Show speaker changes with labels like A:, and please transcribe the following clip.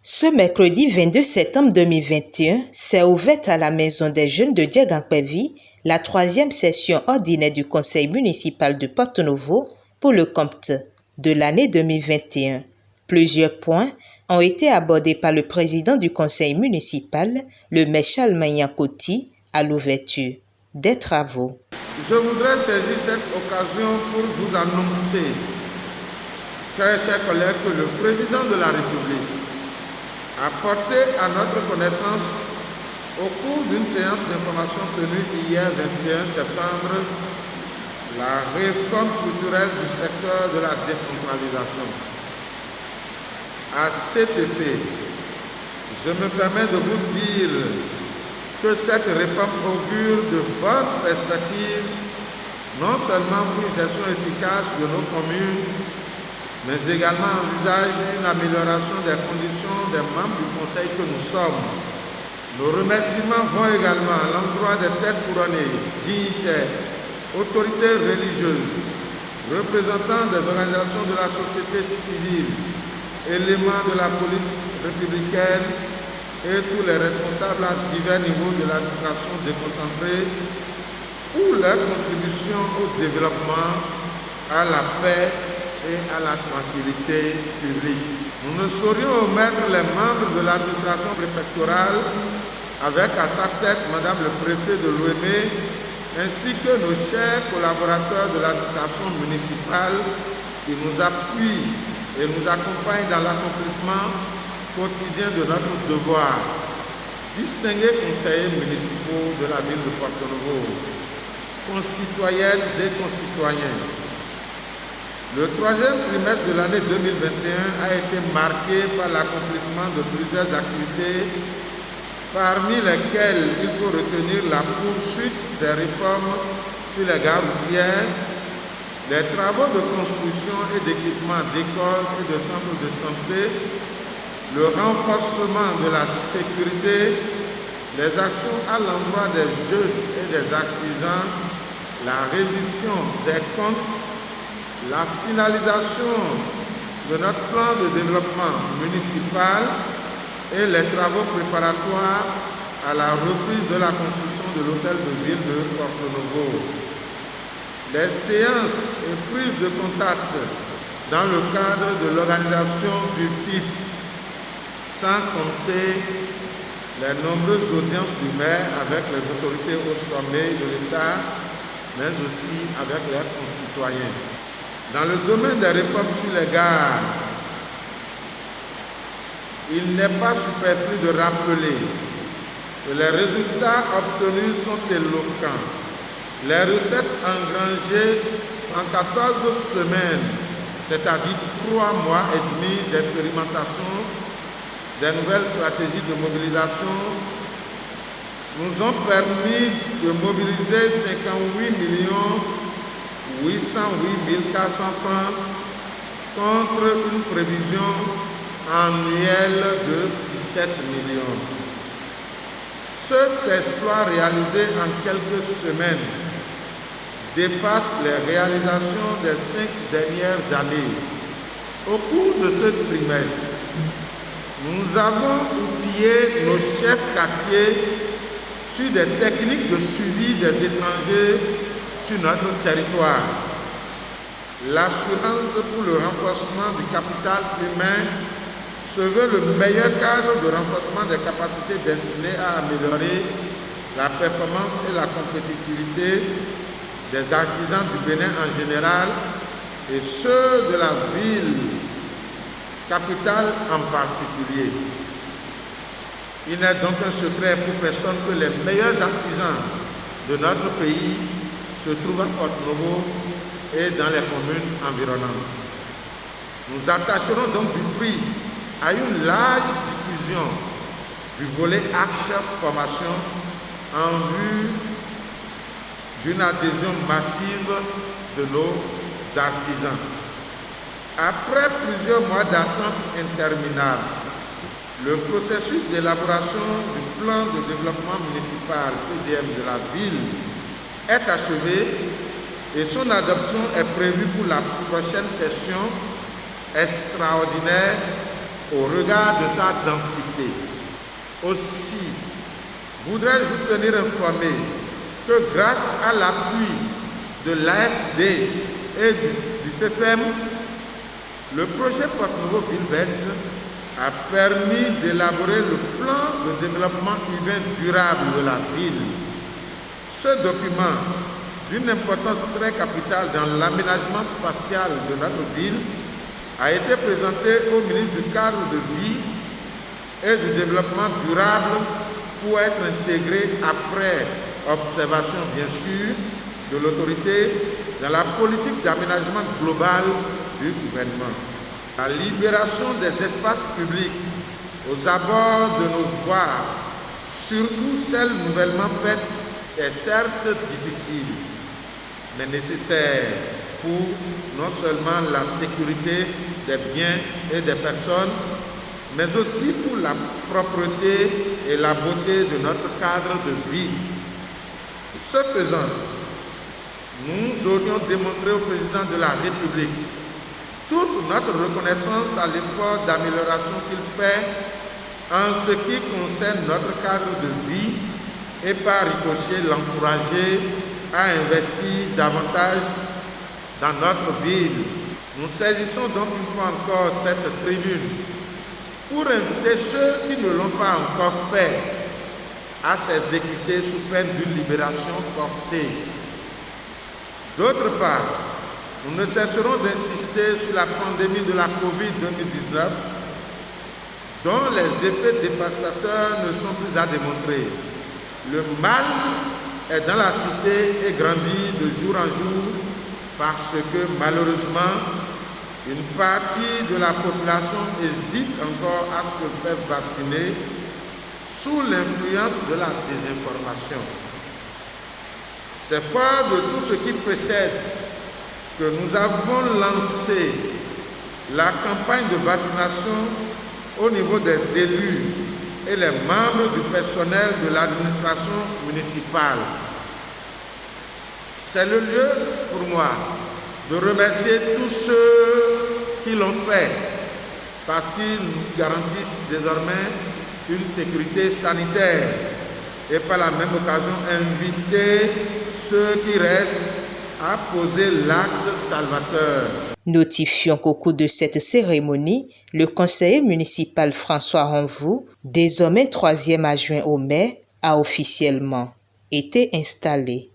A: Ce mercredi 22 septembre 2021 s'est ouverte à la Maison des Jeunes de Diegangpevi la 3e session ordinaire du Conseil municipal de Porto-Novo pour le compte de l'année 2021. Plusieurs points ont été abordés par le président du Conseil municipal, le maire Charles Koti, à l'ouverture des travaux.
B: Je voudrais saisir cette occasion pour vous annoncer, chers collègues, que le président de la République a porté à notre connaissance, au cours d'une séance d'information tenue hier 21 septembre, la réforme structurelle du secteur de la décentralisation. À cet effet, je me permets de vous dire que cette réforme augure de bonnes perspectives, non seulement pour une gestion efficace de nos communes, mais également envisage une amélioration des conditions des membres du Conseil que nous sommes. Nos remerciements vont également à l'endroit des têtes couronnées, dignitaires, autorités religieuses, représentants des organisations de la société civile, éléments de la police républicaine et tous les responsables à divers niveaux de l'administration déconcentrée pour leur contribution au développement, à la paix et à la tranquillité publique. Nous ne saurions omettre les membres de l'administration préfectorale avec à sa tête Madame le préfet de l'Ouémé ainsi que nos chers collaborateurs de l'administration municipale qui nous appuient et nous accompagnent dans l'accomplissement quotidien de notre devoir. Distingués conseillers municipaux de la ville de Porto-Novo, concitoyennes et concitoyens, le 3e trimestre de l'année 2021 a été marqué par l'accomplissement de plusieurs activités, parmi lesquelles il faut retenir la poursuite des réformes sur les gares routières, les travaux de construction et d'équipement d'écoles et de centres de santé, le renforcement de la sécurité, les actions à l'endroit des jeunes et des artisans, la reddition des comptes, la finalisation de notre plan de développement municipal et les travaux préparatoires à la reprise de la construction de l'hôtel de ville de Porto-Novo. Les séances et prises de contact dans le cadre de l'organisation du FIP, sans compter les nombreuses audiences du maire avec les autorités au sommet de l'État, mais aussi avec leurs concitoyens. Dans le domaine des réformes sur les gares, il n'est pas superflu de rappeler que les résultats obtenus sont éloquents. Les recettes engrangées en 14 semaines, c'est-à-dire 3 mois et demi d'expérimentation des nouvelles stratégies de mobilisation, nous ont permis de mobiliser 58 808 400 francs contre une prévision annuelle de 17 millions. Cet exploit réalisé en quelques semaines dépasse les réalisations des 5 dernières années. Au cours de ce trimestre, nous avons outillé nos chefs quartiers sur des techniques de suivi des étrangers sur notre territoire. L'assurance pour le renforcement du capital humain se veut le meilleur cadre de renforcement des capacités destinées à améliorer la performance et la compétitivité des artisans du Bénin en général et ceux de la ville capitale en particulier. Il n'est donc un secret pour personne que les meilleurs artisans de notre pays se trouvent à Porto-Novo et dans les communes environnantes. Nous attacherons donc du prix à une large diffusion du volet Action Formation en vue d'une adhésion massive de nos artisans. Après plusieurs mois d'attente interminable, le processus d'élaboration du plan de développement municipal PDM de la ville est achevé et son adoption est prévue pour la prochaine session extraordinaire au regard de sa densité. Aussi, voudrais-je vous tenir informé que grâce à l'appui de l'AFD et du FEFEM, le projet Porte-Nouveau Ville Verte a permis d'élaborer le plan de développement urbain durable de la ville. Ce document, d'une importance très capitale dans l'aménagement spatial de notre ville, a été présenté au ministre du Cadre de vie et du Développement durable pour être intégré après observation, bien sûr, de l'autorité dans la politique d'aménagement global du gouvernement. La libération des espaces publics aux abords de nos voies, surtout celles nouvellement faites, est certes difficile, mais nécessaire pour non seulement la sécurité des biens et des personnes, mais aussi pour la propreté et la beauté de notre cadre de vie. Ce faisant, nous aurions démontré au président de la République toute notre reconnaissance à l'effort d'amélioration qu'il fait en ce qui concerne notre cadre de vie et par ricochet l'encourager à investir davantage dans notre ville. Nous saisissons donc une fois encore cette tribune pour inviter ceux qui ne l'ont pas encore fait à s'exécuter sous peine d'une libération forcée. D'autre part, nous ne cesserons d'insister sur la pandémie de la Covid-19, dont les effets dévastateurs ne sont plus à démontrer. Le mal est dans la cité et grandit de jour en jour parce que malheureusement, une partie de la population hésite encore à se faire vacciner sous l'influence de la désinformation. C'est fort de tout ce qui précède que nous avons lancé la campagne de vaccination au niveau des élus et les membres du personnel de l'administration municipale. C'est le lieu pour moi de remercier tous ceux qui l'ont fait parce qu'ils nous garantissent désormais une sécurité sanitaire et par la même occasion inviter ceux qui restent à poser l'acte salvateur.
A: Notifions qu'au cours de cette cérémonie, le conseiller municipal François Ronvou, désormais 3e adjoint au maire, a officiellement été installé.